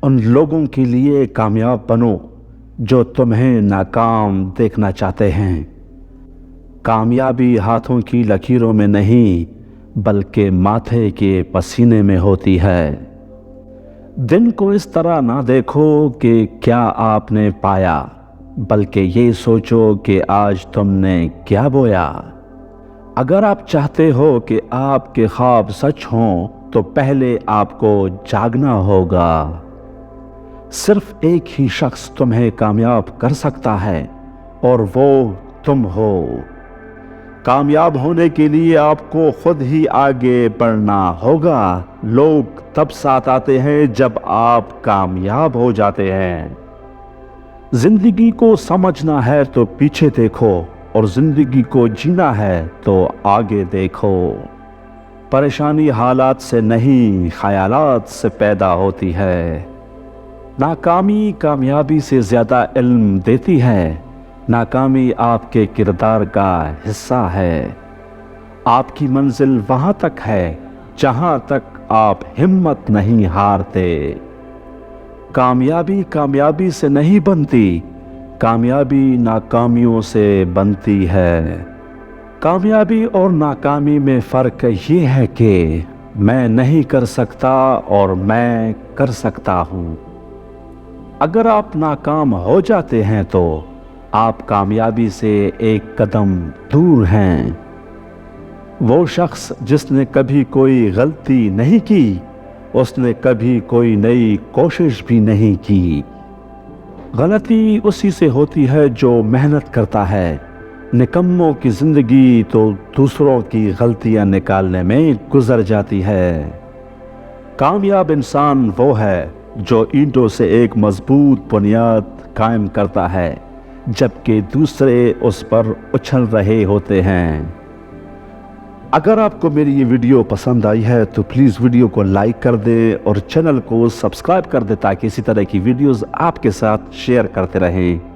ان لوگوں کے لیے کامیاب بنو جو تمہیں ناکام دیکھنا چاہتے ہیں۔ کامیابی ہاتھوں کی لکیروں میں نہیں بلکہ ماتھے کے پسینے میں ہوتی ہے۔ دن کو اس طرح نہ دیکھو کہ کیا آپ نے پایا، بلکہ یہ سوچو کہ آج تم نے کیا بویا۔ اگر آپ چاہتے ہو کہ آپ کے خواب سچ ہوں تو پہلے آپ کو جاگنا ہوگا۔ صرف ایک ہی شخص تمہیں کامیاب کر سکتا ہے اور وہ تم ہو۔ کامیاب ہونے کے لیے آپ کو خود ہی آگے بڑھنا ہوگا۔ لوگ تب ساتھ آتے ہیں جب آپ کامیاب ہو جاتے ہیں۔ زندگی کو سمجھنا ہے تو پیچھے دیکھو اور زندگی کو جینا ہے تو آگے دیکھو۔ پریشانی حالات سے نہیں خیالات سے پیدا ہوتی ہے۔ ناکامی کامیابی سے زیادہ علم دیتی ہے۔ ناکامی آپ کے کردار کا حصہ ہے۔ آپ کی منزل وہاں تک ہے جہاں تک آپ ہمت نہیں ہارتے۔ کامیابی سے نہیں بنتی، کامیابی ناکامیوں سے بنتی ہے۔ کامیابی اور ناکامی میں فرق یہ ہے کہ میں نہیں کر سکتا اور میں کر سکتا ہوں۔ اگر آپ ناکام ہو جاتے ہیں تو آپ کامیابی سے ایک قدم دور ہیں۔ وہ شخص جس نے کبھی کوئی غلطی نہیں کی، اس نے کبھی کوئی نئی کوشش بھی نہیں کی۔ غلطی اسی سے ہوتی ہے جو محنت کرتا ہے۔ نکموں کی زندگی تو دوسروں کی غلطیاں نکالنے میں گزر جاتی ہے۔ کامیاب انسان وہ ہے جو اینٹوں سے ایک مضبوط بنیاد قائم کرتا ہے جبکہ دوسرے اس پر اچھل رہے ہوتے ہیں۔ اگر آپ کو میری یہ ویڈیو پسند آئی ہے تو پلیز ویڈیو کو لائک کر دیں اور چینل کو سبسکرائب کر دیں تاکہ اسی طرح کی ویڈیوز آپ کے ساتھ شیئر کرتے رہیں۔